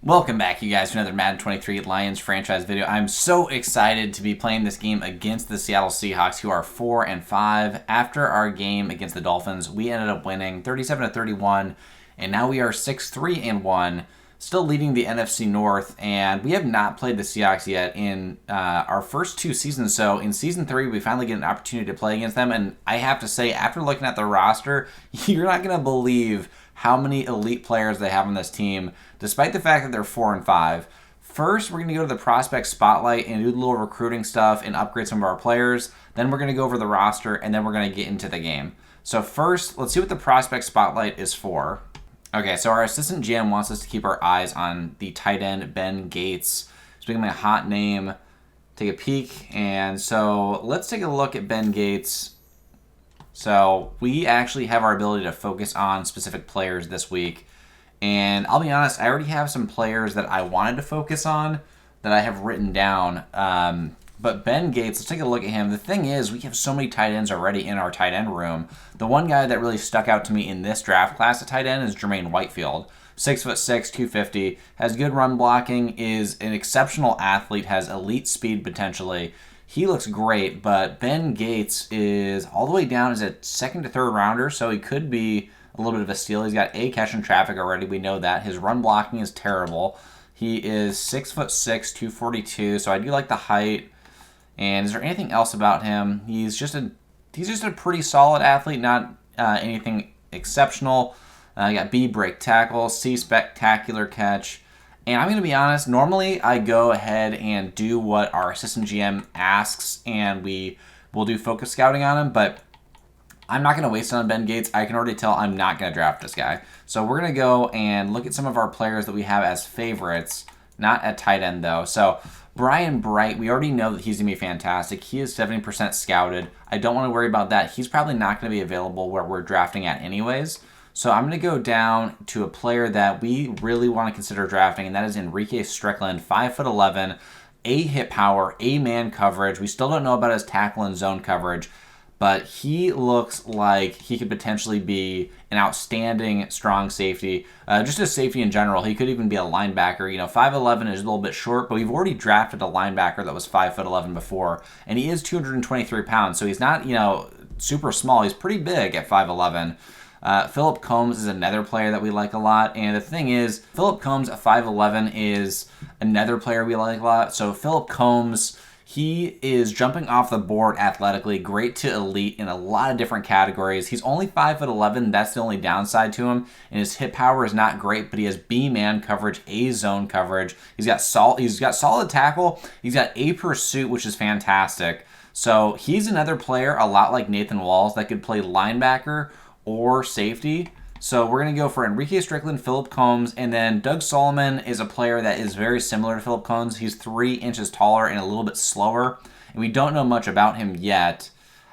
Welcome back, you guys, to another Madden 23 Lions franchise video. I'm so excited to be playing this game against the Seattle Seahawks, who are 4-5. After our game against the Dolphins, we ended up winning 37-31, and now we are 6-3-1, still leading the NFC North. And we have not played the Seahawks yet in our first two seasons. So in season 3, we finally get an opportunity to play against them. And I have to say, after looking at the roster, you're not going to believe how many elite players they have on this team, despite the fact that they're 4-5. First, we're going to go to the prospect spotlight and do a little recruiting stuff and upgrade some of our players. Then we're going to go over the roster, and then we're going to get into the game. So first, let's see what the prospect spotlight is for. Okay, so our assistant GM wants us to keep our eyes on the tight end, Ben Gates. It's becoming a hot name. Take a peek. And so let's take a look at Ben Gates. So we actually have our ability to focus on specific players this week. And I'll be honest, I already have some players that I wanted to focus on that I have written down. But Ben Gates, let's take a look at him. The thing is, we have so many tight ends already in our tight end room. The one guy that really stuck out to me in this draft class at tight end is Jermaine Whitefield. 6'6", 250, has good run blocking, is an exceptional athlete, has elite speed potentially. He looks great, but Ben Gates is all the way down as a second to third rounder, so he could be a little bit of a steal. He's got a catch in traffic already. We know that. His run blocking is terrible. He is 6'6", 242, so I do like the height. And is there anything else about him? He's just a pretty solid athlete, not anything exceptional. You got B, break tackle, C, spectacular catch. And I'm going to be honest, normally I go ahead and do what our assistant GM asks, and we will do focus scouting on him, but I'm not going to waste it on Ben Gates. I can already tell I'm not going to draft this guy. So we're going to go and look at some of our players that we have as favorites, not at tight end though. So Brian Bright, we already know that he's going to be fantastic. He is 70% scouted. I don't want to worry about that. He's probably not going to be available where we're drafting at anyways. So I'm going to go down to a player that we really want to consider drafting, and that is Enrique Strickland, 5'11", A hit power, A man coverage. We still don't know about his tackle and zone coverage, but he looks like he could potentially be an outstanding strong safety. Just a safety in general. He could even be a linebacker. 5'11" is a little bit short, but we've already drafted a linebacker that was 5'11" before, and he is 223 pounds, so he's not, super small. He's pretty big at 5'11". Philip Combs is another player that we like a lot. And the thing is, Philip Combs at 5'11" is another player we like a lot. So Philip Combs, he is jumping off the board athletically, great to elite in a lot of different categories. He's only 5'11", that's the only downside to him. And his hit power is not great, but he has B man coverage, A zone coverage. He's got solid tackle. He's got A pursuit, which is fantastic. So he's another player, a lot like Nathan Walls, that could play linebacker or safety. So we're going to go for Enrique Strickland, Philip Combs, and then Doug Solomon is a player that is very similar to Philip Combs. He's 3 inches taller and a little bit slower, and we don't know much about him yet.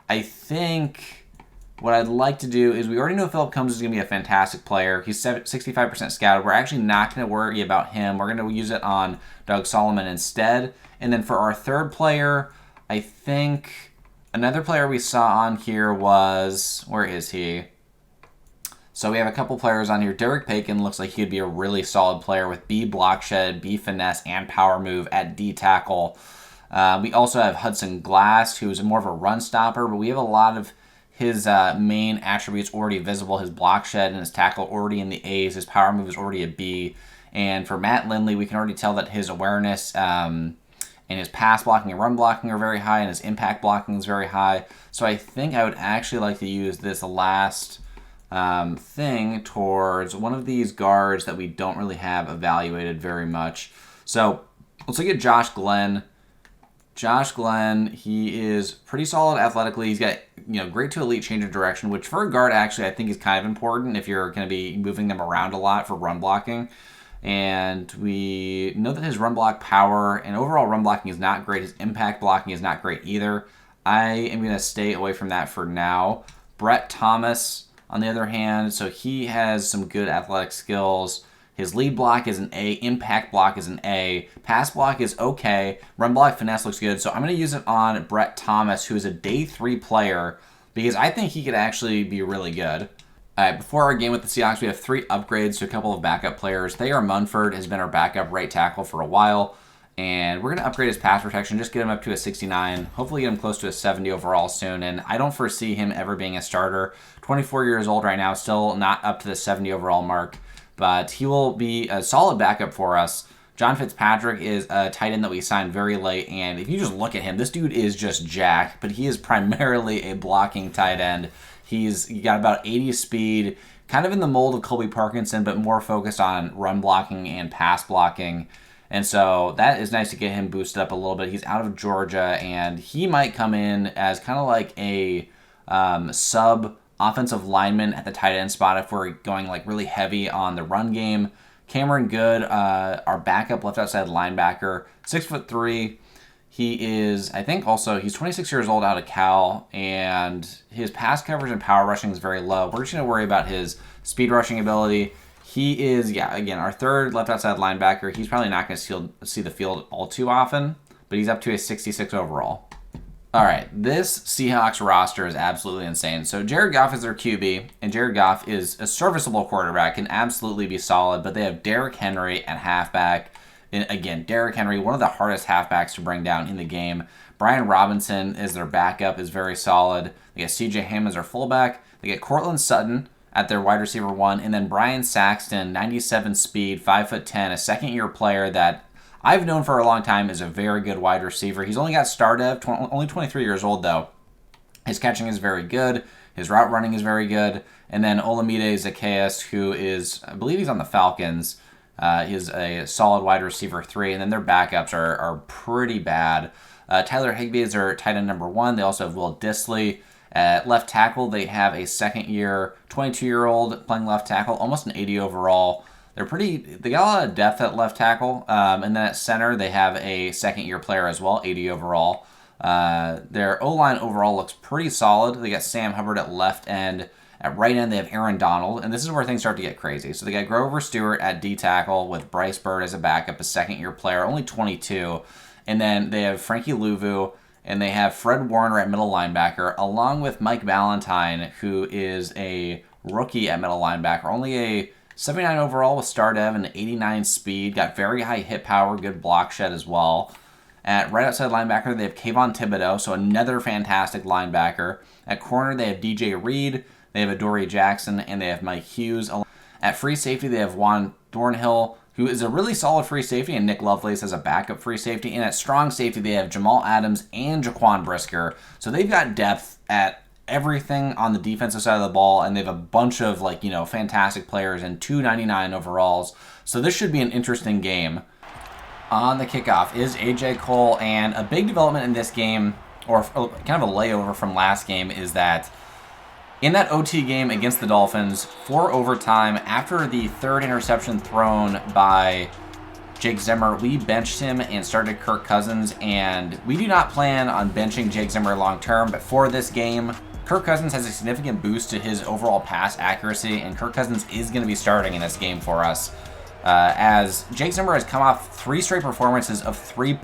I think what I'd like to do is, we already know Philip Combs is going to be a fantastic player. He's 65% scouted. We're actually not going to worry about him. We're going to use it on Doug Solomon instead. And then for our third player, I think another player we saw on here was, where is he? So we have a couple players on here. Derek Paykin looks like he'd be a really solid player with B block shed, B finesse, and power move at D tackle. We also have Hudson Glass, who's more of a run stopper, but we have a lot of his main attributes already visible. His block shed and his tackle already in the A's. His power move is already a B. And for Matt Lindley, we can already tell that his awareness and his pass blocking and run blocking are very high, and his impact blocking is very high. So I think I would actually like to use this last thing towards one of these guards that we don't really have evaluated very much. So let's look at Josh Glenn. Josh Glenn, he is pretty solid athletically. He's got, great to elite change of direction, which for a guard actually I think is kind of important if you're going to be moving them around a lot for run blocking. And we know that his run block power and overall run blocking is not great. His impact blocking is not great either. I am going to stay away from that for now. Brett Thomas, on the other hand, so he has some good athletic skills. His lead block is an A, impact block is an A, pass block is okay, run block finesse looks good. So I'm going to use it on Brett Thomas, who is a day 3 player, because I think he could actually be really good. All right, before our game with the Seahawks, we have 3 upgrades to a couple of backup players. Thayer Munford has been our backup right tackle for a while, and we're going to upgrade his pass protection, just get him up to a 69, hopefully get him close to a 70 overall soon, and I don't foresee him ever being a starter. 24 years old right now, still not up to the 70 overall mark, but he will be a solid backup for us. John Fitzpatrick is a tight end that we signed very late, and if you just look at him, this dude is just jacked, but he is primarily a blocking tight end. He's got about 80 speed, kind of in the mold of Colby Parkinson, but more focused on run blocking and pass blocking. And so that is nice to get him boosted up a little bit. He's out of Georgia, and he might come in as kind of like a sub offensive lineman at the tight end spot if we're going like really heavy on the run game. Cameron Good, our backup left outside linebacker, 6'3". He is, I think also, he's 26 years old out of Cal, and his pass coverage and power rushing is very low. We're just going to worry about his speed rushing ability. He is, again, our 3rd left outside linebacker. He's probably not going to see the field all too often, but he's up to a 66 overall. All right, this Seahawks roster is absolutely insane. So Jared Goff is their QB, and Jared Goff is a serviceable quarterback, can absolutely be solid, but they have Derrick Henry at halfback. And again, Derrick Henry, one of the hardest halfbacks to bring down in the game. Brian Robinson is their backup, is very solid. They get C.J. Ham as their fullback. They get Cortland Sutton at their wide receiver 1, and then Brian Saxton, 97 speed, 5'10", a second-year player that I've known for a long time is a very good wide receiver. He's only got star dev, only 23 years old though. His catching is very good. His route running is very good. And then Olamide Zacchaeus, who is, I believe he's on the Falcons. He's a solid wide receiver 3. And then their backups are pretty bad. Tyler Higbee is their tight end number 1. They also have Will Dissly. At left tackle, they have a second-year, 22-year-old playing left tackle, almost an 80 overall. They got a lot of depth at left tackle. And then at center, they have a second-year player as well, 80 overall. Their O-line overall looks pretty solid. They got Sam Hubbard at left end. At right end, they have Aaron Donald. And this is where things start to get crazy. So they got Grover Stewart at D tackle with Bryce Byrd as a backup, a second-year player, only 22. And then they have Frankie Louvu, and they have Fred Warner at middle linebacker, along with Mike Valentine, who is a rookie at middle linebacker, only a 79 overall with star dev and 89 speed, got very high hit power, good block shed as well. At right outside linebacker, they have Kayvon Thibodeau, so another fantastic linebacker. At corner, they have DJ Reed, they have Adoree Jackson, and they have Mike Hughes. At free safety, they have Juan Thornhill, who is a really solid free safety, and Nick Lovelace as a backup free safety. And at strong safety, they have Jamal Adams and Jaquan Brisker. So they've got depth at everything on the defensive side of the ball, and they have a bunch of fantastic players and 299 overalls. So this should be an interesting game. On the kickoff is AJ Cole, and a big development in this game, or kind of a layover from last game, is that in that OT game against the Dolphins, for overtime, after the 3rd interception thrown by Jake Zimmer, we benched him and started Kirk Cousins, and we do not plan on benching Jake Zimmer long term, but for this game, Kirk Cousins has a significant boost to his overall pass accuracy, and Kirk Cousins is going to be starting in this game for us. As Jake Zimmer has come off 3 straight performances of 3+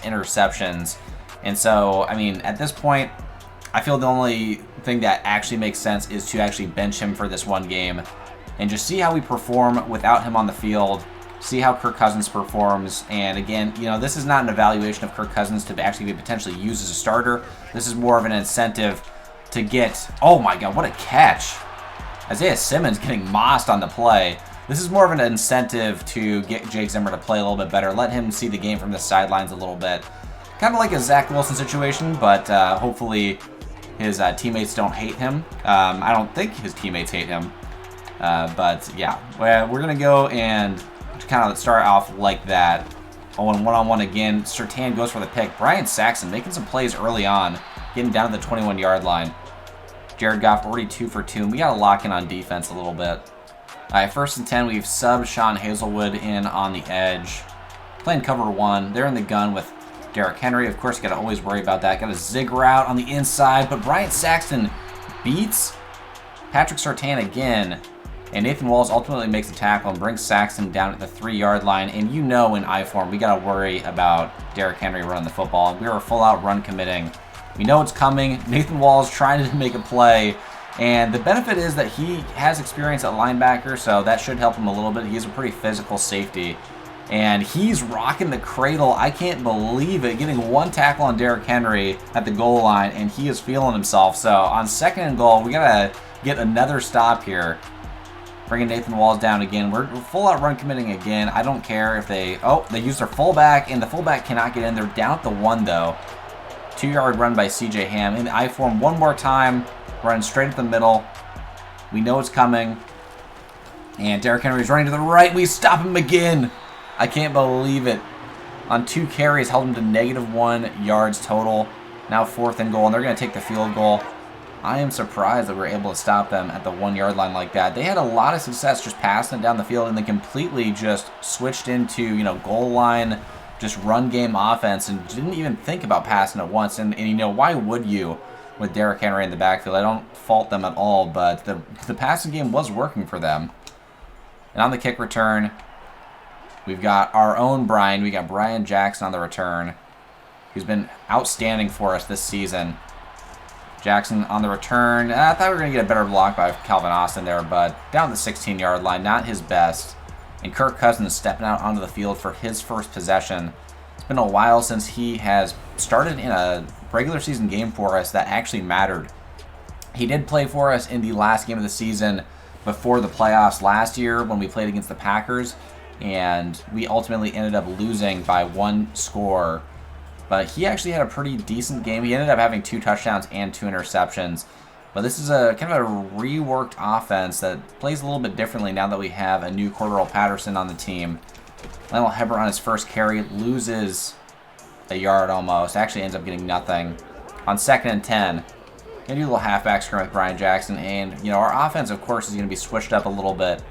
interceptions. And so, I mean, at this point, I feel the only thing that actually makes sense is to actually bench him for this one game and just see how we perform without him on the field, see how Kirk Cousins performs. And again, this is not an evaluation of Kirk Cousins to actually be potentially used as a starter. This is more of an incentive to get, oh my God, what a catch. Isaiah Simmons getting mossed on the play. This is more of an incentive to get Jake Zimmer to play a little bit better, let him see the game from the sidelines a little bit. Kind of like a Zach Wilson situation, but hopefully his teammates don't hate him. I don't think his teammates hate him. But yeah, we're going to go and kind of start off like that. Oh, and one-on-one again. Surtain goes for the pick. Brian Saxton making some plays early on, getting down to the 21-yard line. Jared Goff already 2 for 2. And we got to lock in on defense a little bit. All right, 1st and 10, we've subbed Sean Hazelwood in on the edge. Playing cover 1. They're in the gun with Derrick Henry. Of course, you got to always worry about that. Got a zig route on the inside, but Brian Saxton beats Patrick Surtain again. And Nathan Walls ultimately makes the tackle and brings Saxton down at the 3-yard line. And in I form, we got to worry about Derrick Henry running the football. We are full-out run committing. We know it's coming. Nathan Walls trying to make a play, And the benefit is that he has experience at linebacker, so that should help him a little bit. He's a pretty physical safety. And he's rocking the cradle. I can't believe it. Getting one tackle on Derrick Henry at the goal line, and he is feeling himself. So on 2nd and goal, we got to get another stop here. Bringing Nathan Walls down again. We're full out run committing again. I don't care if they... Oh, they use their fullback, and the fullback cannot get in. They're down at the 1, though. 2-yard run by C.J. Ham. In the I form one more time. Running straight at the middle. We know it's coming. And Derrick Henry's running to the right. We stop him again. I can't believe it. On 2 carries, held him to -1 yards total. Now 4th and goal, and they're going to take the field goal. I am surprised that we were able to stop them at the 1-yard line like that. They had a lot of success just passing it down the field, and then completely just switched into, you know, goal line, just run game offense, and didn't even think about passing it once. And you know, why would you with Derrick Henry in the backfield? I don't fault them at all, but the passing game was working for them. And on the kick return, we've got our own Brian. We got Brian Jackson on the return, who's been outstanding for us this season. Jackson on the return. I thought we were going to get a better block by Calvin Austin there, but down the 16-yard line, not his best. And Kirk Cousins stepping out onto the field for his first possession. It's been a while since he has started in a regular season game for us that actually mattered. He did play for us in the last game of the season before the playoffs last year when we played against the Packers, and we ultimately ended up losing by 1 score. But he actually had a pretty decent game. He ended up having 2 touchdowns and 2 interceptions. But this is a kind of a reworked offense that plays a little bit differently now that we have a new Cordero Patterson on the team. Lionel Hebert on his first carry loses a yard almost. Actually ends up getting nothing. On 2nd and 10, gonna do a little halfback scrum with Brian Jackson. And, you know, our offense, of course, is going to be switched up a little bit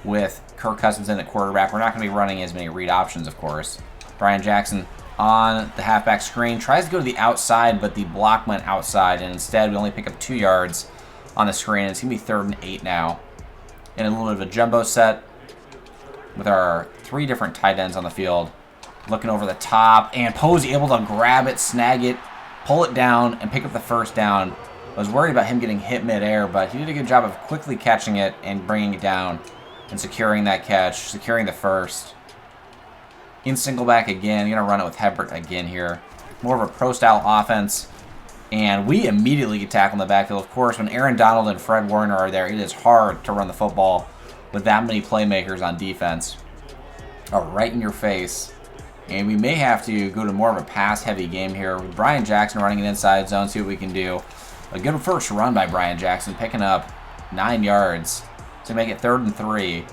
with Kirk Cousins in at quarterback. We're not going to be running as many read options, of course. Brian Jackson on the halfback screen tries to go to the outside, but the block went outside, and instead we only pick up 2 yards on the screen. It's going to be 3rd and 8 now. And a little bit of a jumbo set with our 3 different tight ends on the field. Looking over the top, and Posey able to grab it, snag it, pull it down, and pick up the first down. I was worried about him getting hit midair, but he did a good job of quickly catching it and bringing it down and securing that catch, securing the first. In single back again. You're going to run it with Hebert again here. More of a pro-style offense. And we immediately get tackled in the backfield. Of course, when Aaron Donald and Fred Warner are there, it is hard to run the football with that many playmakers on defense. Oh, right in your face. And we may have to go to more of a pass-heavy game here with Brian Jackson running an inside zone, see what we can do. A good first run by Brian Jackson, picking up 9 yards to make it 3rd and 3.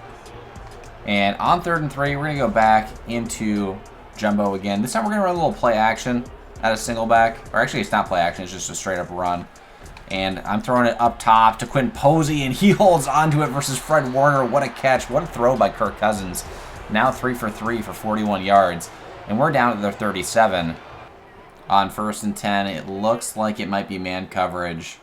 And on 3rd and 3, we're going to go back into jumbo again. This time we're going to run a little play action at a single back. Or actually, it's not play action. It's just a straight-up run. And I'm throwing it up top to Quinn Posey, and he holds onto it versus Fred Warner. What a catch. What a throw by Kirk Cousins. Now 3 for 3 for 41 yards. And we're down to their 37. On 1st and 10, it looks like it might be man coverage.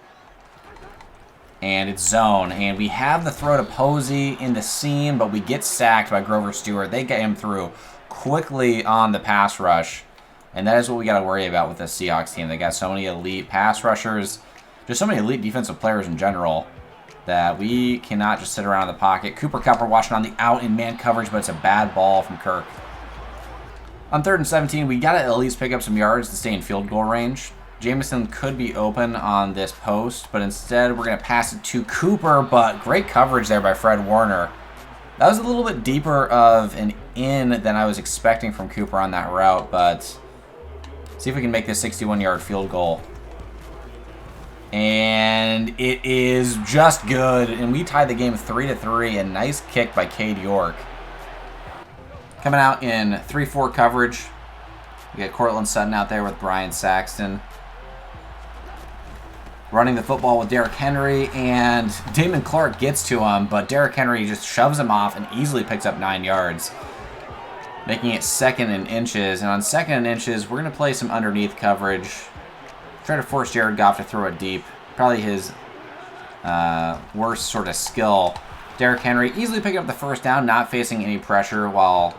And it's zone. And we have the throw to Posey in the seam, but we get sacked by Grover Stewart. They get him through quickly on the pass rush. And that is what we got to worry about with this Seahawks team. They got so many elite pass rushers, just so many elite defensive players in general, that we cannot just sit around in the pocket. Cooper Kupp are watching on the out in man coverage, but it's a bad ball from Kirk. On 3rd and 17, we got to at least pick up some yards to stay in field goal range. Jameson could be open on this post, but instead we're going to pass it to Cooper, but great coverage there by Fred Warner. That was a little bit deeper of an in than I was expecting from Cooper on that route, but see if we can make this 61-yard field goal. And it is just good, and we tied the game 3-3. A nice kick by Cade York. Coming out in 3-4 coverage, we got Cortland Sutton out there with Brian Saxton. Running the football with Derrick Henry, and Damon Clark gets to him, but Derrick Henry just shoves him off and easily picks up 9 yards, making it 2nd and inches. And on 2nd and inches, we're going to play some underneath coverage. Try to force Jared Goff to throw it deep. Probably his worst sort of skill. Derrick Henry easily picking up the first down, not facing any pressure while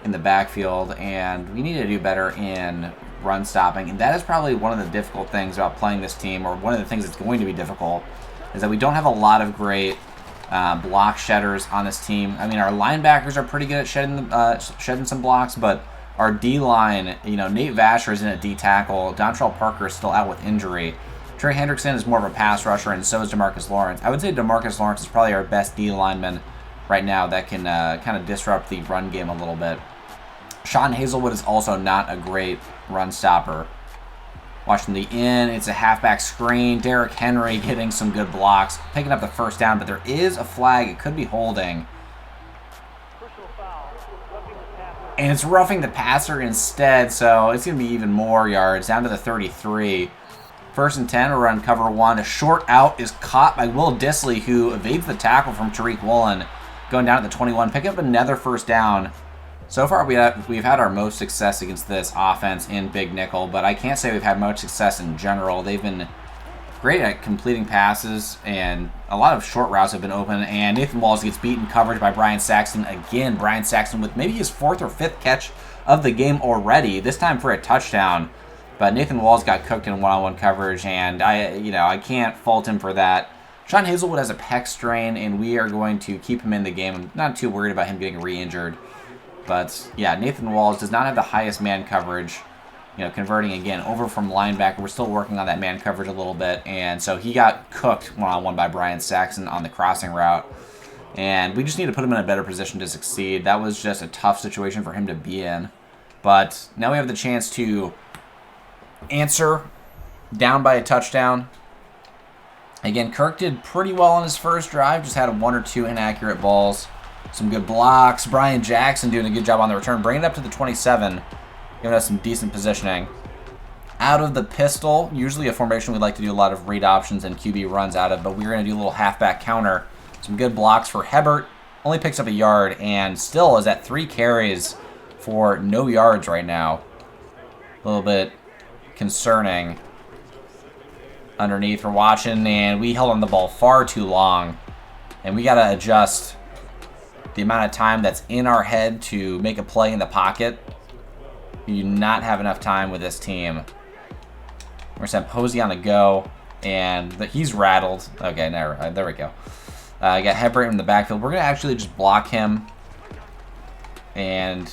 in the backfield. And we need to do better in run stopping. And that is probably one of the difficult things about playing this team, or one of the things that's going to be difficult, is that we don't have a lot of great block shedders on this team. I mean, our linebackers are pretty good at shedding some blocks, but our D-line, you know, Nate Vasher is in at D-tackle. Dontrell Parker is still out with injury. Trey Hendrickson is more of a pass rusher, and so is DeMarcus Lawrence. I would say DeMarcus Lawrence is probably our best D-lineman right now that can kind of disrupt the run game a little bit. Sean Hazelwood is also not a great run stopper. Watching the in, it's a halfback screen. Derrick Henry getting some good blocks, picking up the first down, but there is a flag. It could be holding. And it's roughing the passer instead, so it's going to be even more yards, down to the 33. 1st and 10, we'll run cover 1. A short out is caught by Will Dissly, who evades the tackle from Tariq Woolen, going down at the 21, picking up another first down. So far, we've had our most success against this offense in Big Nickel, but I can't say we've had much success in general. They've been great at completing passes, and a lot of short routes have been open, and Nathan Walls gets beaten coverage by Brian Saxton. Again, Brian Saxton with maybe his 4th or 5th catch of the game already, this time for a touchdown. But Nathan Walls got cooked in one-on-one coverage, and I can't fault him for that. Sean Hazelwood has a pec strain, and we are going to keep him in the game. I'm not too worried about him getting re-injured. But, yeah, Nathan Walls does not have the highest man coverage. You know, converting again over from linebacker. We're still working on that man coverage a little bit. And so he got cooked one-on-one by Brian Saxton on the crossing route. And we just need to put him in a better position to succeed. That was just a tough situation for him to be in. But now we have the chance to answer down by a touchdown. Again, Kirk did pretty well on his first drive. Just had 1 or 2 inaccurate balls. Some good blocks. Brian Jackson doing a good job on the return. Bringing it up to the 27. Giving us some decent positioning. Out of the pistol, usually a formation we like to do a lot of read options and QB runs out of, but we're going to do a little halfback counter. Some good blocks for Hebert. Only picks up a yard and still is at 3 carries for no yards right now. A little bit concerning. Underneath, we're watching, and we held on the ball far too long. And we got to adjust the amount of time that's in our head to make a play in the pocket. You do not have enough time with this team. We're going to send Posey on the go, and he's rattled. Okay, there we go. I got Hebert in the backfield. We're going to actually just block him, and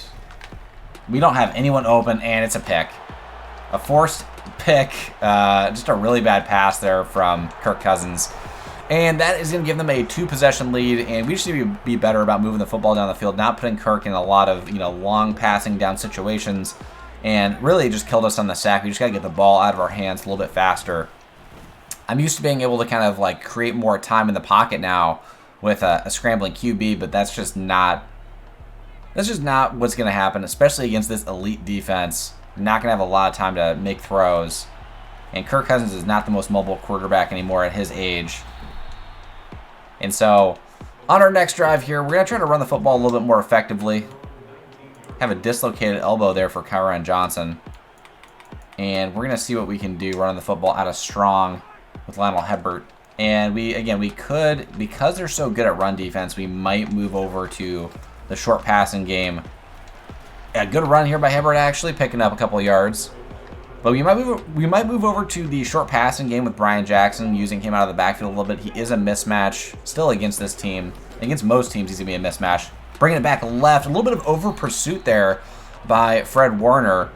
we don't have anyone open, and it's a pick. A forced pick. Just a really bad pass there from Kirk Cousins. And that is going to give them a 2-possession lead, and we just need to be better about moving the football down the field, not putting Kirk in a lot of long passing down situations, and really just killed us on the sack. We just got to get the ball out of our hands a little bit faster. I'm used to being able to kind of like create more time in the pocket now with a scrambling QB, but that's just not what's going to happen, especially against this elite defense. You're not going to have a lot of time to make throws, and Kirk Cousins is not the most mobile quarterback anymore at his age. And so, on our next drive here, we're going to try to run the football a little bit more effectively. Have a dislocated elbow there for Kyron Johnson. And we're going to see what we can do running the football out of strong with Lionel Hebert. And we could, because they're so good at run defense, we might move over to the short passing game. A good run here by Hebert, actually, picking up a couple of yards. But we might move over to the short passing game with Brian Jackson, using him out of the backfield a little bit. He is a mismatch still against this team. Against most teams, he's going to be a mismatch. Bringing it back left. A little bit of over pursuit there by Fred Warner.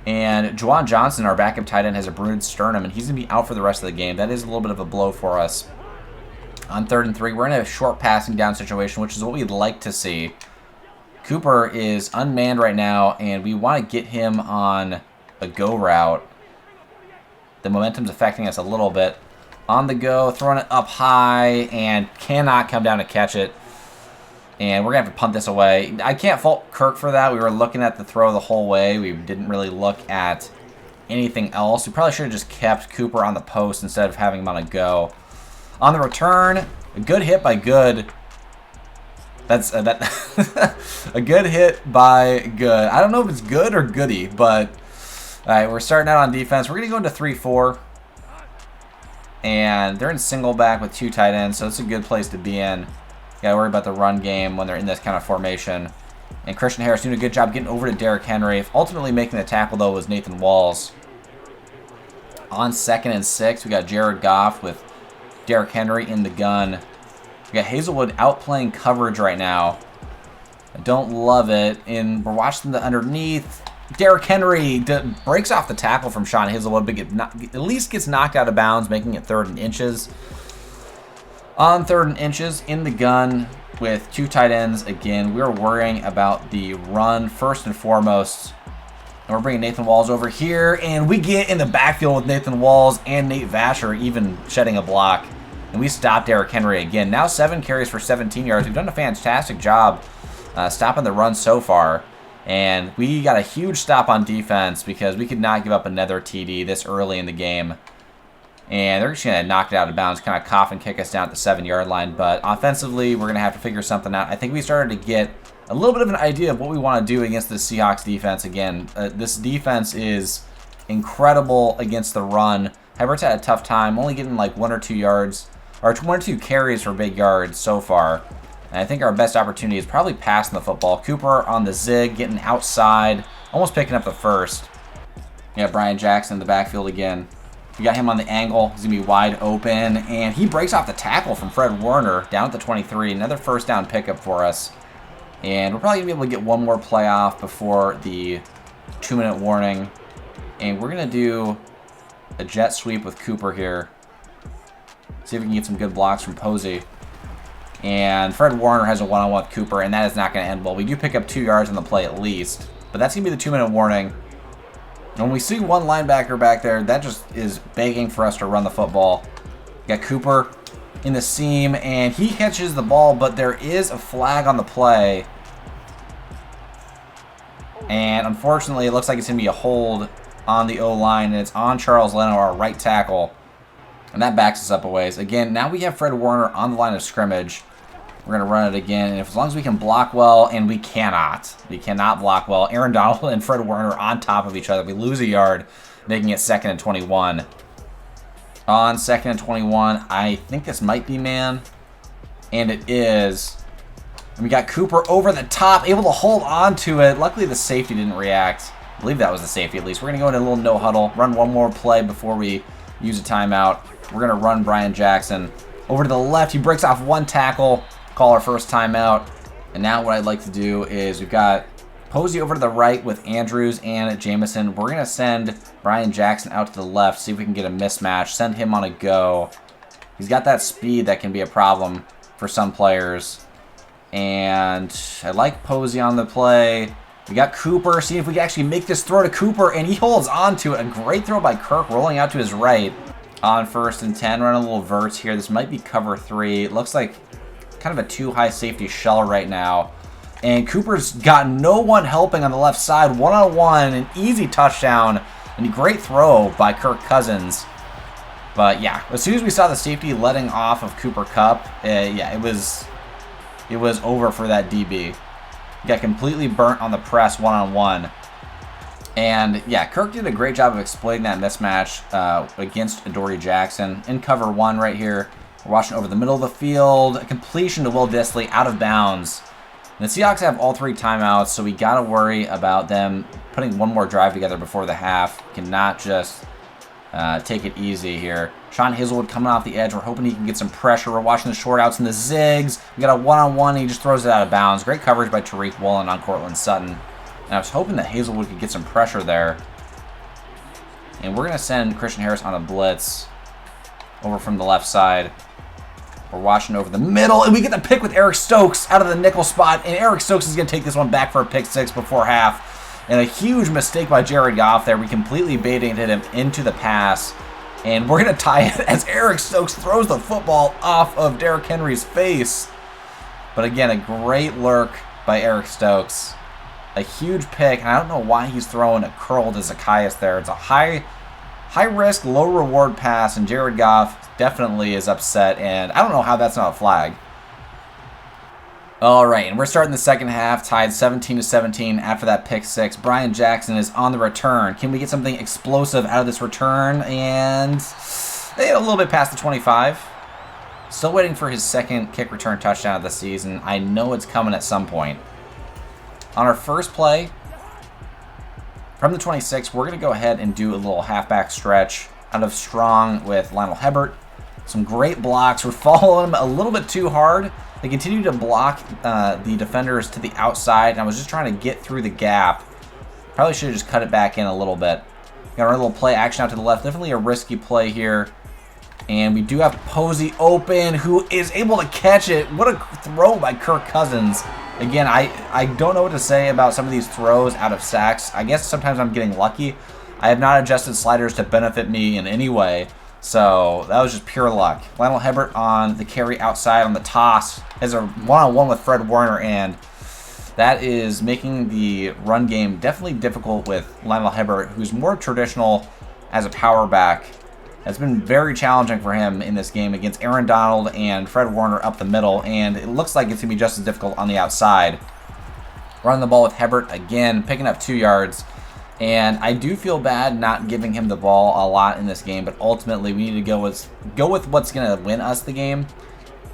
And Juwan Johnson, our backup tight end, has a bruised sternum, and he's going to be out for the rest of the game. That is a little bit of a blow for us. On 3rd and 3, we're in a short passing down situation, which is what we'd like to see. Cooper is unmanned right now, and we want to get him on a go route. The momentum's affecting us a little bit. On the go, throwing it up high, and cannot come down to catch it. And we're going to have to punt this away. I can't fault Kirk for that. We were looking at the throw the whole way. We didn't really look at anything else. We probably should have just kept Cooper on the post instead of having him on a go. On the return, a good hit by Good. That's a good hit by Good. I don't know if it's good or goody, but all right, we're starting out on defense. We're going to go into 3-4. And they're in single back with 2 tight ends, so it's a good place to be in. Got to worry about the run game when they're in this kind of formation. And Christian Harris doing a good job getting over to Derrick Henry. Ultimately making the tackle, though, was Nathan Walls. On 2nd and 6, we got Jared Goff with Derrick Henry in the gun. We got Hazelwood outplaying coverage right now. I don't love it. And we're watching the underneath. Derrick Henry breaks off the tackle from Sean Hazelwood, but at least gets knocked out of bounds, making it 3rd and inches. On 3rd and inches, in the gun with 2 tight ends. Again, we're worrying about the run first and foremost. And we're bringing Nathan Walls over here, and we get in the backfield with Nathan Walls and Nate Vasher even shedding a block. And we stop Derrick Henry again. Now 7 carries for 17 yards. We've done a fantastic job stopping the run so far. And we got a huge stop on defense because we could not give up another TD this early in the game. And they're just going to knock it out of bounds, kind of cough and kick us down at the 7-yard line. But offensively, we're going to have to figure something out. I think we started to get a little bit of an idea of what we want to do against the Seahawks defense. Again, this defense is incredible against the run. Herbert's had a tough time, only getting like 1 or 2 yards, or 1 or 2 carries for big yards so far. And I think our best opportunity is probably passing the football. Cooper on the zig, getting outside, almost picking up the first. Yeah, Brian Jackson in the backfield again. We got him on the angle. He's going to be wide open. And he breaks off the tackle from Fred Warner down at the 23. Another first down pickup for us. And we're probably going to be able to get one more play off before the 2-minute warning. And we're going to do a jet sweep with Cooper here. See if we can get some good blocks from Posey. And Fred Warner has a one-on-one with Cooper, and that is not going to end well. We do pick up 2 yards on the play at least, but that's going to be the 2-minute warning. And when we see one linebacker back there, that just is begging for us to run the football. We got Cooper in the seam, and he catches the ball, but there is a flag on the play. And unfortunately, it looks like it's going to be a hold on the O-line, and it's on Charles Leno, our right tackle. And that backs us up a ways. Again, now we have Fred Warner on the line of scrimmage. We're going to run it again. And as long as we can block well, and we cannot. We cannot block well. Aaron Donald and Fred Warner on top of each other. We lose a yard, making it 2nd and 21. On 2nd and 21, I think this might be man. And it is. And we got Cooper over the top, able to hold on to it. Luckily, the safety didn't react. I believe that was the safety at least. We're going to go into a little no huddle, run one more play before we use a timeout. We're going to run Brian Jackson over to the left. He breaks off 1 tackle, call our first timeout. And now what I'd like to do is we've got Posey over to the right with Andrews and Jamison. We're going to send Brian Jackson out to the left, see if we can get a mismatch, send him on a go. He's got that speed that can be a problem for some players. And I like Posey on the play. We got Cooper. See if we can actually make this throw to Cooper, and he holds on to it. A great throw by Kirk, rolling out to his right. On 1st and 10, run a little verts here. This might be cover 3. It looks like kind of a too high safety shell right now. And Cooper's got no one helping on the left side. One-on-one, an easy touchdown, and a great throw by Kirk Cousins. But yeah, as soon as we saw the safety letting off of Cooper Kupp, yeah, it was over for that DB. He got completely burnt on the press one-on-one. And yeah, Kirk did a great job of exploiting that mismatch against Adoree Jackson. In cover 1 right here. We're watching over the middle of the field. A completion to Will Dissly out of bounds. And the Seahawks have all 3 timeouts, so we got to worry about them putting one more drive together before the half. Cannot just take it easy here. Sean Hazelwood coming off the edge. We're hoping he can get some pressure. We're watching the short outs and the zigs. We got a one-on-one, and he just throws it out of bounds. Great coverage by Tariq Woolen on Cortland Sutton. And I was hoping that Hazelwood could get some pressure there. And we're going to send Christian Harris on a blitz over from the left side. We're watching over the middle, and we get the pick with Eric Stokes out of the nickel spot. And Eric Stokes is going to take this one back for a pick 6 before half. And a huge mistake by Jared Goff there. We completely baited him into the pass. And we're going to tie it as Eric Stokes throws the football off of Derrick Henry's face. But again, a great lurk by Eric Stokes. A huge pick, and I don't know why he's throwing a curl to Zacchaeus there. It's a high risk, low reward pass, and Jared Goff definitely is upset, and I don't know how that's not a flag. All right, and we're starting the second half, tied 17-17 after that pick 6. Brian Jackson is on the return. Can we get something explosive out of this return? And a little bit past the 25. Still waiting for his second kick return touchdown of the season. I know it's coming at some point. On our first play, from the 26, we're going to go ahead and do a little halfback stretch out of strong with Lionel Hebert. Some great blocks. We're following them a little bit too hard. They continue to block the defenders to the outside, and I was just trying to get through the gap. Probably should have just cut it back in a little bit. Got our little play action out to the left. Definitely a risky play here. And we do have Posey open, who is able to catch it. What a throw by Kirk Cousins. Again, I don't know what to say about some of these throws out of sacks. I guess sometimes I'm getting lucky. I have not adjusted sliders to benefit me in any way. So that was just pure luck. Lionel Hebert on the carry outside on the toss. Has a one-on-one with Fred Warner, and that is making the run game definitely difficult with Lionel Hebert, who's more traditional as a power back. It's been very challenging for him in this game against Aaron Donald and Fred Warner up the middle, and it looks like it's going to be just as difficult on the outside. Running the ball with Hebert again, picking up 2 yards. And I do feel bad not giving him the ball a lot in this game, but ultimately we need to go with what's going to win us the game.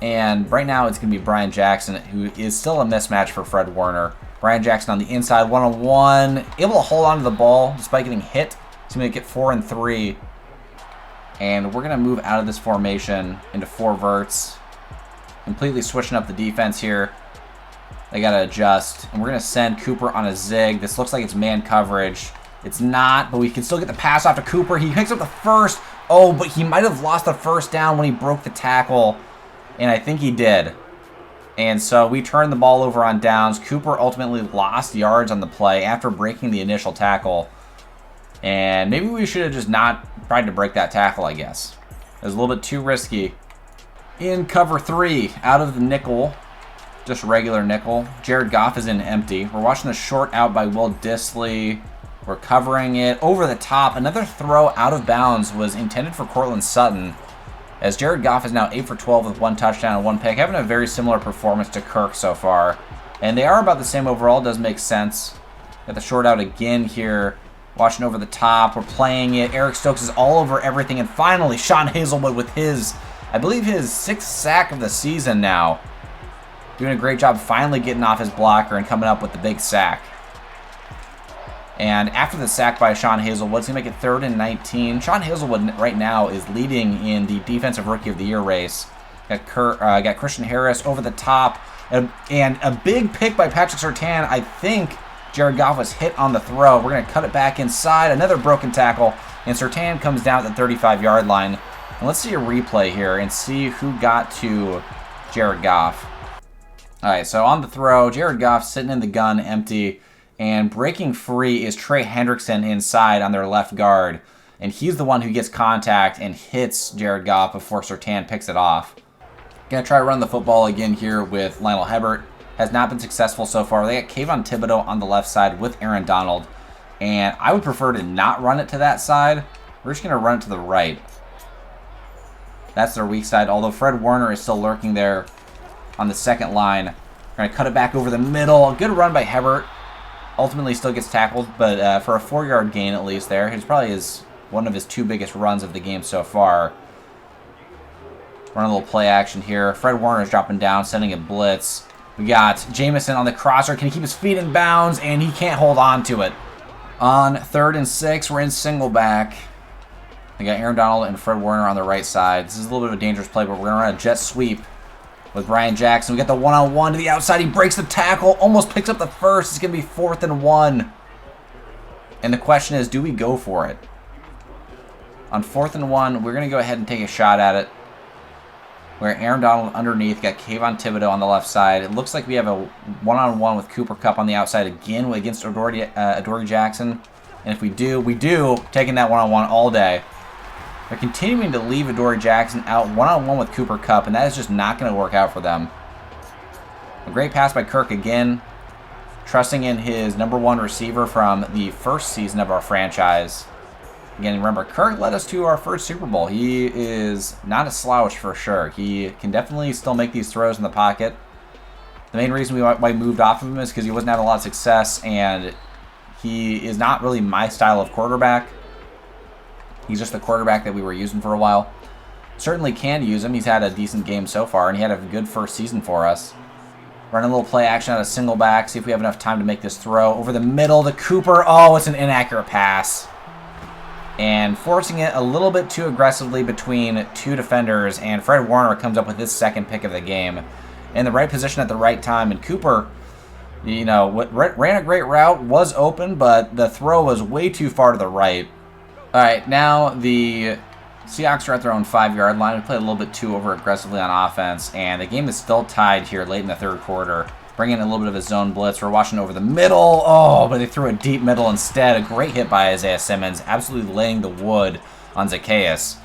And right now it's going to be Brian Jackson, who is still a mismatch for Fred Warner. Brian Jackson on the inside, one-on-one, able to hold on to the ball despite getting hit. He's going to get 4 and 3. And we're going to move out of this formation into 4 verts. Completely switching up the defense here. They got to adjust. And we're going to send Cooper on a zig. This looks like it's man coverage. It's not, but we can still get the pass off to Cooper. He picks up the first. Oh, but he might have lost the first down when he broke the tackle. And I think he did. And so we turned the ball over on downs. Cooper ultimately lost yards on the play after breaking the initial tackle. And maybe we should have just not tried to break that tackle, I guess. It was a little bit too risky. In cover 3, out of the nickel. Just regular nickel. Jared Goff is in empty. We're watching the short out by Will Dissly. We're covering it over the top. Another throw out of bounds was intended for Cortland Sutton, as Jared Goff is now 8 for 12 with 1 touchdown and 1 pick, having a very similar performance to Kirk so far. And they are about the same overall. It does make sense. Got the short out again here. Watching over the top. We're playing it. Eric Stokes is all over everything. And finally, Sean Hazelwood with his, I believe, his 6th sack of the season now. Doing a great job finally getting off his blocker and coming up with the big sack. And after the sack by Sean Hazelwood, it's going to make it 3rd and 19. Sean Hazelwood right now is leading in the Defensive Rookie of the Year race. Got Christian Harris over the top. And a big pick by Patrick Surtain. I think Jared Goff was hit on the throw. We're going to cut it back inside. Another broken tackle. And Surtain comes down at the 35-yard line. And let's see a replay here and see who got to Jared Goff. All right, so on the throw, Jared Goff sitting in the gun empty. And breaking free is Trey Hendrickson inside on their left guard. And he's the one who gets contact and hits Jared Goff before Surtain picks it off. Going to try to run the football again here with Lionel Hebert. Has not been successful so far. They got Kayvon Thibodeau on the left side with Aaron Donald. And I would prefer to not run it to that side. We're just going to run it to the right. That's their weak side. Although Fred Warner is still lurking there on the second line. We're going to cut it back over the middle. Good run by Hebert. Ultimately still gets tackled, but for a 4-yard gain at least there. It's probably one of his 2 biggest runs of the game so far. Run a little play action here. Fred Warner is dropping down, sending a blitz. We got Jamison on the crosser. Can he keep his feet in bounds? And he can't hold on to it. On 3rd and 6, we're in single back. We got Aaron Donald and Fred Warner on the right side. This is a little bit of a dangerous play, but we're going to run a jet sweep with Brian Jackson. We got the one-on-one to the outside. He breaks the tackle, almost picks up the first. It's going to be 4th and 1. And the question is, do we go for it? On 4th and 1, we're going to go ahead and take a shot at it. Where Aaron Donald underneath, got Kayvon Thibodeau on the left side. It looks like we have a one-on-one with Cooper Kupp on the outside again against Adoree Jackson. And if we do, taking that one-on-one all day. They're continuing to leave Adoree Jackson out one-on-one with Cooper Kupp, and that is just not going to work out for them. A great pass by Kirk again, trusting in his #1 receiver from the first season of our franchise. Again, remember, Kirk led us to our first Super Bowl. He is not a slouch for sure. He can definitely still make these throws in the pocket. The main reason why we moved off of him is because he wasn't having a lot of success, and he is not really my style of quarterback. He's just the quarterback that we were using for a while. Certainly can use him. He's had a decent game so far, and he had a good first season for us. Running a little play action out of single back. See if we have enough time to make this throw. Over the middle to Cooper. Oh, it's an inaccurate pass. and forcing it a little bit too aggressively between two defenders, and Fred Warner comes up with his second pick of the game in the right position at the right time, and Cooper, you know, ran a great route, was open, but the throw was way too far to the right. All right, now the Seahawks are at their own 5-yard line. We played a little bit too over aggressively on offense, and the game is still tied here late in the third quarter. Bring in a little bit of a zone blitz. We're watching over the middle. Oh, but they threw a deep middle instead. A great hit by Isaiah Simmons, absolutely laying the wood on Zacchaeus.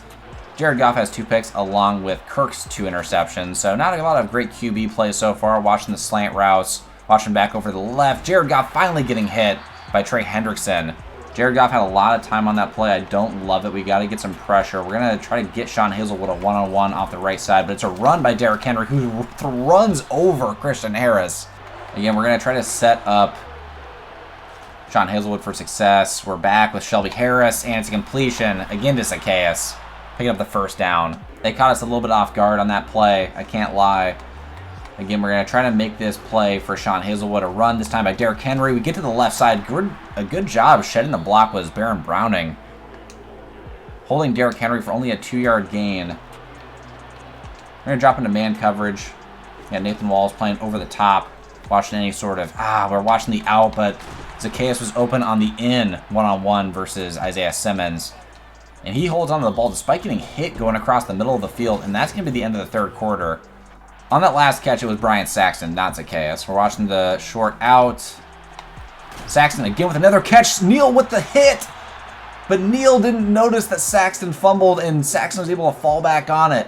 Jared Goff has 2 picks along with Kirk's 2 interceptions. So not a lot of great QB plays so far. Watching the slant routes, watching back over the left. Jared Goff finally getting hit by Trey Hendrickson. Jared Goff had a lot of time on that play. I don't love it. We got to get some pressure. We're going to try to get Sean Hazelwood a one-on-one off the right side, but it's a run by Derrick Henry, who runs over Christian Harris. Again, we're going to try to set up Sean Hazelwood for success. We're back with Shelby Harris, and it's a completion, again to Zacchaeus, picking up the first down. They caught us a little bit off guard on that play. I can't lie. Again, we're going to try to make this play for Sean Hazelwood, a run this time by Derrick Henry. We get to the left side. A good job shedding the block was Baron Browning, holding Derrick Henry for only a 2-yard gain. We're going to drop into man coverage. Yeah, Nathan Walls playing over the top, watching any sort of, we're watching the out, but Zacchaeus was open on the in one-on-one versus Isaiah Simmons. And he holds onto the ball despite getting hit going across the middle of the field, and that's going to be the end of the third quarter. On that last catch, it was Brian Saxton, not Zacchaeus. We're watching the short out. Saxton again with another catch. Neal with the hit. But Neal didn't notice that Saxton fumbled, and Saxton was able to fall back on it.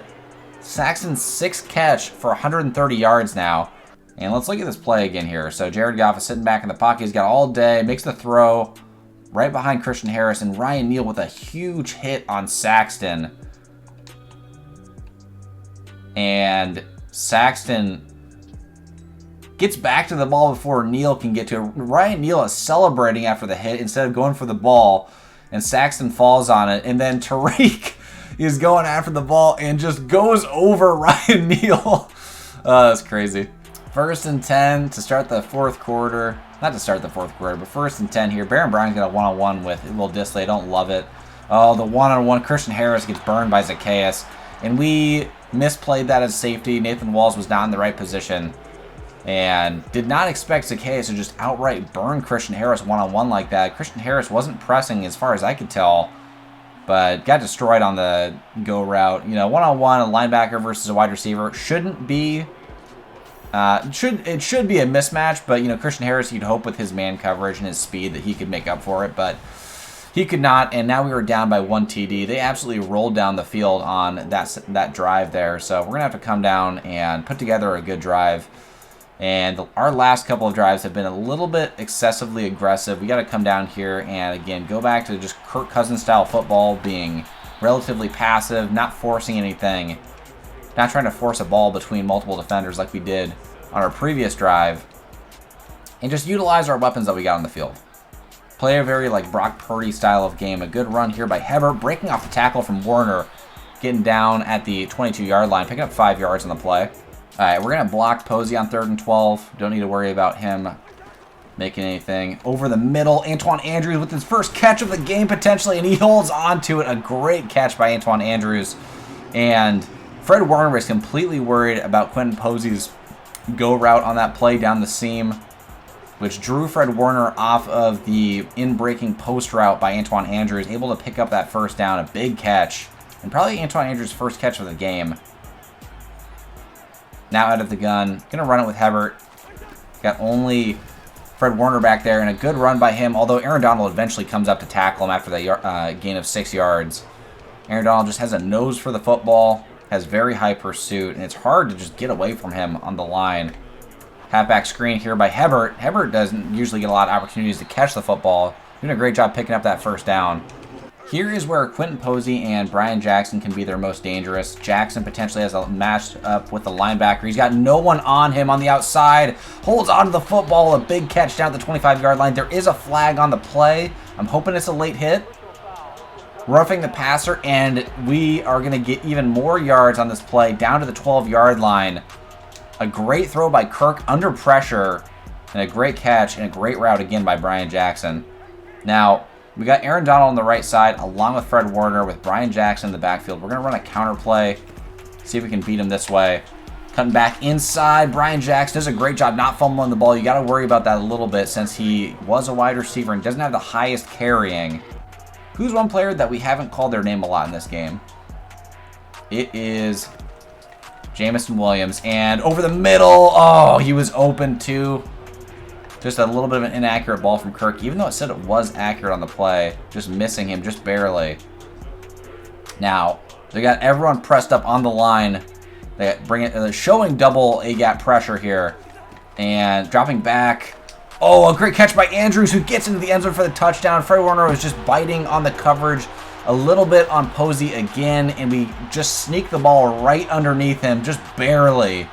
Saxton's 6th catch for 130 yards now. And let's look at this play again here. So Jared Goff is sitting back in the pocket. He's got all day. Makes the throw right behind Christian Harris, and Ryan Neal with a huge hit on Saxton. And Saxton gets back to the ball before Neal can get to it. Ryan Neal is celebrating after the hit instead of going for the ball, and Saxton falls on it. And then Tariq is going after the ball and just goes over Ryan Neal. That's crazy. 1st and 10 to start the fourth quarter. Not to start the fourth quarter, but 1st and 10 here. Baron Brown's got a one-on-one with Will Dissly. I don't love it. Oh, the one-on-one. Christian Harris gets burned by Zacchaeus. And we misplayed that as safety. Nathan Walls was not in the right position and did not expect Zacchaeus to just outright burn Christian Harris one-on-one like that. Christian Harris wasn't pressing as far as I could tell, but got destroyed on the go route. You know, one-on-one, a linebacker versus a wide receiver shouldn't be. It should be a mismatch, but you know, Christian Harris, you'd hope with his man coverage and his speed that he could make up for it, but he could not, and now we were down by 1 TD. They absolutely rolled down the field on that drive there, so we're going to have to come down and put together a good drive. And our last couple of drives have been a little bit excessively aggressive. We got to come down here and, again, go back to just Kirk Cousins-style football, being relatively passive, not forcing anything, not trying to force a ball between multiple defenders like we did on our previous drive, and just utilize our weapons that we got on the field. Play a very like Brock Purdy style of game. A good run here by Hebert, breaking off the tackle from Warner, getting down at the 22-yard line, picking up 5 yards on the play. All right, we're going to block Posey on 3rd and 12. Don't need to worry about him making anything. Over the middle, Antoine Andrews with his first catch of the game potentially, and he holds on to it. A great catch by Antoine Andrews. And Fred Warner was completely worried about Quentin Posey's go route on that play down the seam, which drew Fred Warner off of the in-breaking post route by Antoine Andrews, able to pick up that first down, a big catch, and probably Antoine Andrews' first catch of the game. Now out of the gun, gonna run it with Hebert. Got only Fred Warner back there, and a good run by him, although Aaron Donald eventually comes up to tackle him after the gain of 6 yards. Aaron Donald just has a nose for the football, has very high pursuit, and it's hard to just get away from him on the line. Halfback screen here by Hebert. Hebert doesn't usually get a lot of opportunities to catch the football. Doing a great job picking up that first down. Here is where Quentin Posey and Brian Jackson can be their most dangerous. Jackson potentially has a match up with the linebacker. He's got no one on him on the outside. Holds onto the football. A big catch down at the 25-yard line. There is a flag on the play. I'm hoping it's a late hit. Roughing the passer, and we are going to get even more yards on this play down to the 12-yard line. A great throw by Kirk under pressure, and a great catch and a great route again by Brian Jackson. Now, We got Aaron Donald on the right side, along with Fred Warner, with Brian Jackson in the backfield. We're going to run a counter play, see if we can beat him this way. Cutting back inside, Brian Jackson does a great job not fumbling the ball. You got to worry about that a little bit since he was a wide receiver and doesn't have the highest carrying. Who's one player that we haven't called their name a lot in this game? It is Jamison Williams. And over the middle, oh, he was open too. Just a little bit of an inaccurate ball from Kirk, even though it said it was accurate on the play. Just missing him, just barely. Now, they got everyone pressed up on the line. They're showing double A-gap pressure here. And dropping back. Oh, a great catch by Andrews, who gets into the end zone for the touchdown. Fred Warner was just biting on the coverage a little bit on Posey again. And we just sneak the ball right underneath him, just barely,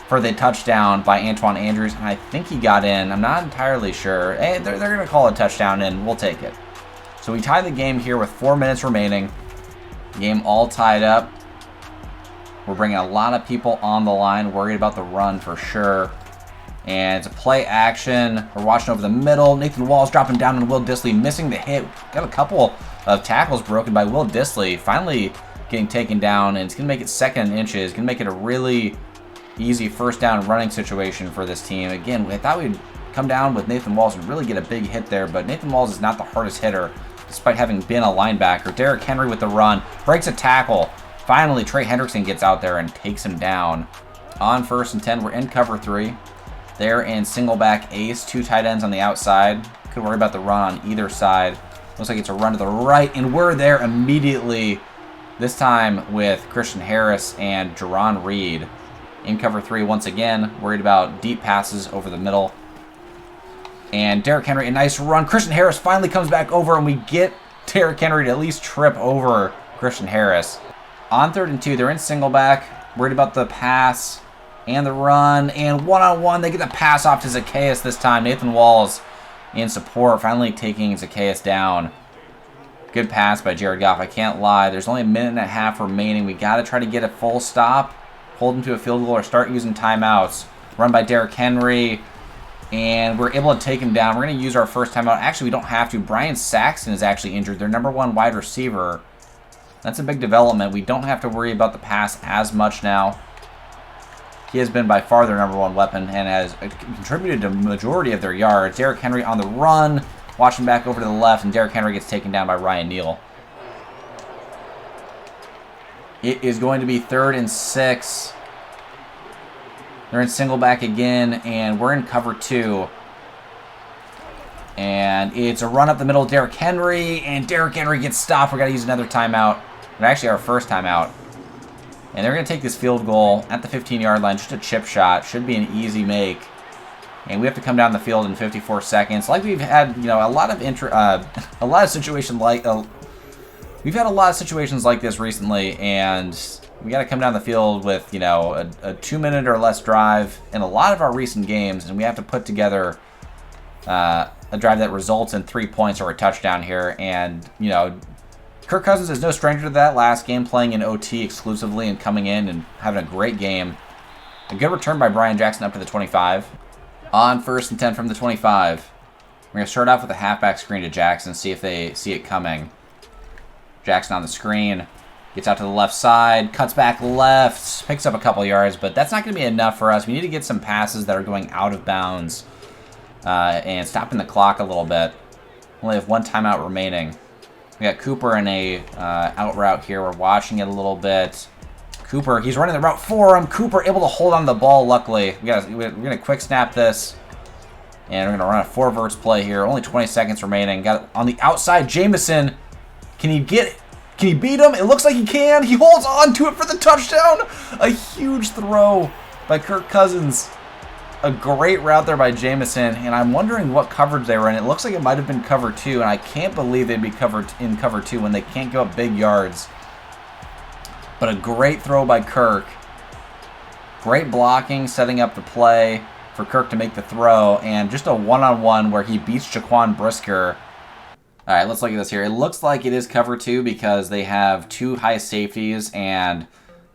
for the touchdown by Antoine Andrews. And I think he got in. I'm not entirely sure. Hey, they're going to call a touchdown, and we'll take it. So we tie the game here with 4 minutes remaining. Game all tied up. We're bringing a lot of people on the line, worried about the run for sure. And it's a play action. We're watching over the middle. Nathan Walls dropping down on Will Dissly, missing the hit. Got a couple of tackles broken by Will Dissly. Finally getting taken down, and it's going to make it 2nd and inches. It's going to make it a really easy first down running situation for this team. Again, we thought we'd come down with Nathan Walls and really get a big hit there, but Nathan Walls is not the hardest hitter, despite having been a linebacker. Derrick Henry with the run. Breaks a tackle. Finally, Trey Hendrickson gets out there and takes him down. On 1st and 10, we're in cover 3. They're in single back ace, 2 tight ends on the outside. Could worry about the run on either side. Looks like it's a run to the right, and we're there immediately, this time with Christian Harris and Jerron Reed. In cover 3 once again, worried about deep passes over the middle. And Derrick Henry, a nice run. Christian Harris finally comes back over, and we get Derrick Henry to at least trip over Christian Harris. On 3rd and 2, they're in single back, worried about the pass and the run, and one-on-one, they get the pass off to Zacchaeus this time. Nathan Walls in support, finally taking Zacchaeus down. Good pass by Jared Goff, I can't lie. There's only a minute and a half remaining. We got to try to get a full stop, hold him to a field goal, or start using timeouts. Run by Derrick Henry, and we're able to take him down. We're going to use our first timeout. Actually, we don't have to. Brian Saxton is actually injured, their #1 wide receiver. That's a big development. We don't have to worry about the pass as much now. He has been by far their #1 weapon and has contributed to the majority of their yards. Derrick Henry on the run, watching back over to the left, and Derrick Henry gets taken down by Ryan Neal. It is going to be 3rd and 6. They're in single back again, and we're in cover 2. And it's a run up the middle, Derrick Henry, and Derrick Henry gets stopped. We got to use another timeout. Actually, our first timeout. And they're going to take this field goal at the 15-yard line, just a chip shot. Should be an easy make. And we have to come down the field in 54 seconds. Like we've had, a lot of situations like we've had a lot of situations like this recently, and we got to come down the field with, a 2-minute or less drive in a lot of our recent games, and we have to put together a drive that results in 3 points or a touchdown here. And, Kirk Cousins is no stranger to that. Last game playing in OT exclusively and coming in and having a great game. A good return by Brian Jackson up to the 25. On 1st and 10 from the 25. We're going to start off with a halfback screen to Jackson, see if they see it coming. Jackson on the screen. Gets out to the left side. Cuts back left. Picks up a couple yards, but that's not going to be enough for us. We need to get some passes that are going out of bounds and stopping the clock a little bit. Only have 1 timeout remaining. We got Cooper in a out route here. We're watching it a little bit. Cooper, he's running the route for him. Cooper able to hold on to the ball, luckily. We're going to quick snap this. And we're going to run a 4 verts play here. Only 20 seconds remaining. Got it on the outside. Jamison, can he beat him? It looks like he can. He holds on to it for the touchdown. A huge throw by Kirk Cousins. A great route there by Jamison, and I'm wondering what coverage they were in. It looks like it might have been cover 2, and I can't believe they'd be covered in cover 2 when they can't go up big yards. But a great throw by Kirk. Great blocking, setting up the play for Kirk to make the throw, and just a one-on-one where he beats Jaquan Brisker. All right, let's look at this here. It looks like it is cover 2 because they have 2 high safeties, and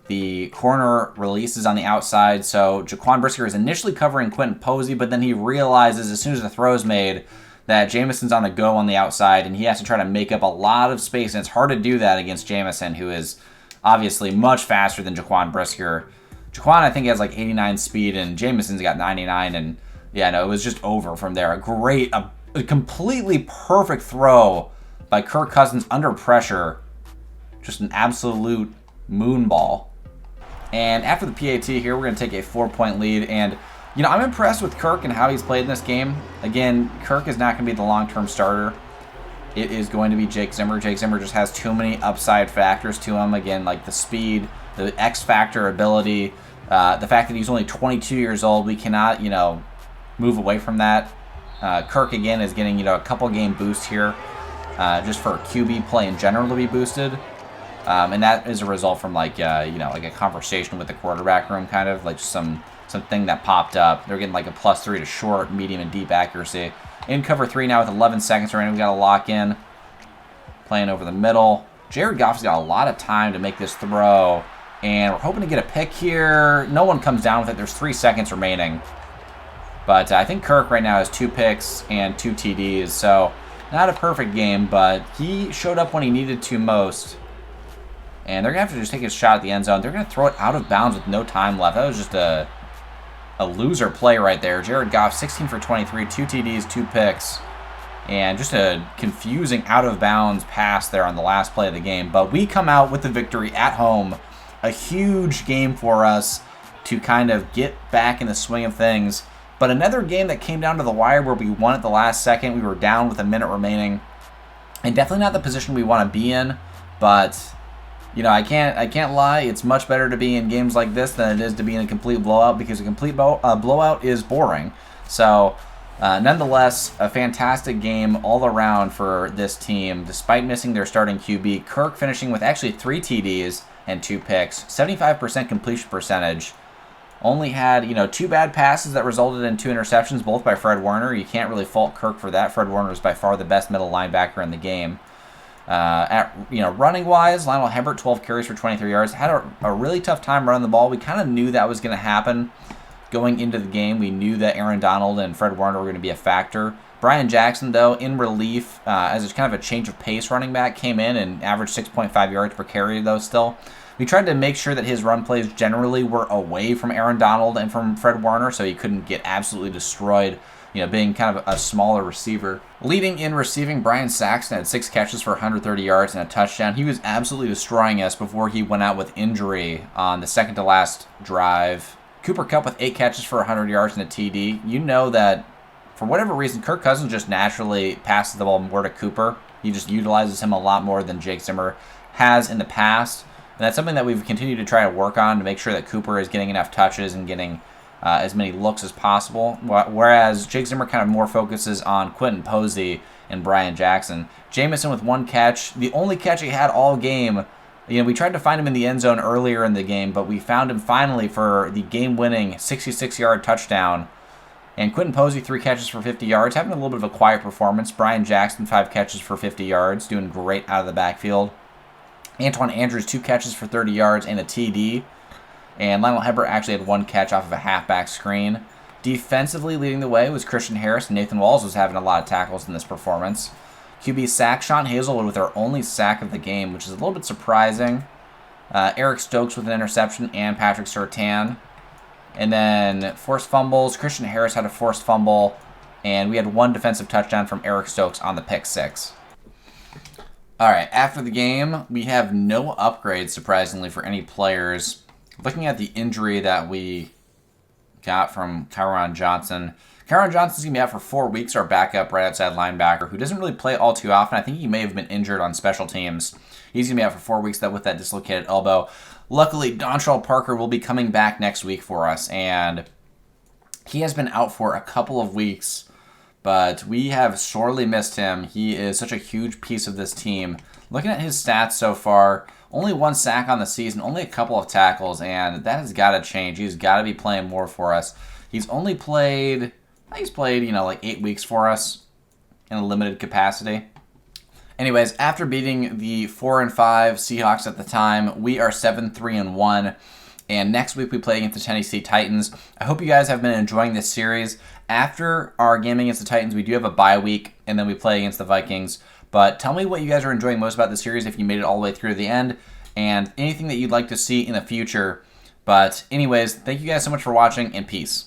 the corner releases on the outside. So Jaquan Brisker is initially covering Quentin Posey, but then he realizes as soon as the throw is made that Jameson's on the go on the outside, and he has to try to make up a lot of space, and it's hard to do that against Jameson, who is obviously much faster than Jaquan Brisker. Jaquan, I think, has like 89 speed, and Jameson's got 99, and yeah, no, it was just over from there. A completely perfect throw by Kirk Cousins under pressure. Just an absolute moonball. And after the PAT here, we're going to take a 4-point lead. And, you know, I'm impressed with Kirk and how he's played in this game. Again, Kirk is not going to be the long-term starter. It is going to be Jake Zimmer. Jake Zimmer just has too many upside factors to him. Again, like the speed, the X-factor ability, the fact that he's only 22 years old. We cannot, you know, move away from that. Kirk, again, is getting, you know, a couple game boost here just for QB play in general to be boosted. And that is a result from, like, you know, like a conversation with the quarterback room, kind of, like something that popped up. They're getting like a +3 to short, medium, and deep accuracy. In cover 3 now with 11 seconds remaining. We got to lock in. Playing over the middle. Jared Goff's got a lot of time to make this throw. And we're hoping to get a pick here. No one comes down with it. There's 3 seconds remaining. But I think Kirk right now has 2 picks and 2 TDs. So not a perfect game, but he showed up when he needed to most. And they're going to have to just take a shot at the end zone. They're going to throw it out of bounds with no time left. That was just a loser play right there. Jared Goff, 16 for 23, 2 TDs, 2 picks. And just a confusing out-of-bounds pass there on the last play of the game. But we come out with the victory at home. A huge game for us to kind of get back in the swing of things. But another game that came down to the wire where we won at the last second. We were down with a minute remaining. And definitely not the position we want to be in. But, you know, I can't lie. It's much better to be in games like this than it is to be in a complete blowout, because a complete blowout is boring. So, nonetheless, a fantastic game all around for this team, despite missing their starting QB. Kirk finishing with actually 3 TDs and 2 picks, 75% completion percentage. Only had, you know, 2 bad passes that resulted in 2 interceptions, both by Fred Warner. You can't really fault Kirk for that. Fred Warner is by far the best middle linebacker in the game. Running wise, Lionel Hebert, 12 carries for 23 yards. Had a really tough time running the ball. We kind of knew that was going to happen going into the game. We knew that Aaron Donald and Fred Warner were going to be a factor. Brian Jackson, though, in relief, as kind of a change of pace running back, came in and averaged 6.5 yards per carry, though, still. We tried to make sure that his run plays generally were away from Aaron Donald and from Fred Warner, so he couldn't get absolutely destroyed, you know, being kind of a smaller receiver. Leading in receiving, Brian Saxton had 6 catches for 130 yards and a touchdown. He was absolutely destroying us before he went out with injury on the second to last drive. Cooper Kupp with 8 catches for 100 yards and a TD. You know that for whatever reason, Kirk Cousins just naturally passes the ball more to Cooper. He just utilizes him a lot more than Jake Zimmer has in the past. And that's something that we've continued to try to work on to make sure that Cooper is getting enough touches and getting as many looks as possible. Whereas Jake Zimmer kind of more focuses on Quentin Posey and Brian Jackson. Jameson with 1 catch. The only catch he had all game. You know, we tried to find him in the end zone earlier in the game, but we found him finally for the game-winning 66-yard touchdown. And Quentin Posey, 3 catches for 50 yards, having a little bit of a quiet performance. Brian Jackson, 5 catches for 50 yards, doing great out of the backfield. Antoine Andrews, 2 catches for 30 yards and a TD. And Lionel Hebert actually had 1 catch off of a halfback screen. Defensively leading the way was Christian Harris. Nathan Walls was having a lot of tackles in this performance. QB sack, Sean Hazelwood with our only sack of the game, which is a little bit surprising. Eric Stokes with an interception and Patrick Surtain. And then forced fumbles. Christian Harris had a forced fumble. And we had 1 defensive touchdown from Eric Stokes on the pick 6. All right, after the game, we have no upgrades, surprisingly, for any players. Looking at the injury that we got from Kyron Johnson. Kyron Johnson's going to be out for 4 weeks, our backup right outside linebacker, who doesn't really play all too often. I think he may have been injured on special teams. He's going to be out for 4 weeks with that dislocated elbow. Luckily, Dontrell Parker will be coming back next week for us, and he has been out for a couple of weeks, but we have sorely missed him. He is such a huge piece of this team. Looking at his stats so far, only 1 sack on the season, only a couple of tackles, and that has got to change. He's got to be playing more for us. He's only played, like 8 weeks for us in a limited capacity. Anyways, after beating the 4-5 Seahawks at the time, we are 7-3-1. And next week we play against the Tennessee Titans. I hope you guys have been enjoying this series. After our game against the Titans, we do have a bye week, and then we play against the Vikings. But tell me what you guys are enjoying most about the series if you made it all the way through to the end, and anything that you'd like to see in the future. But anyways, thank you guys so much for watching, and peace.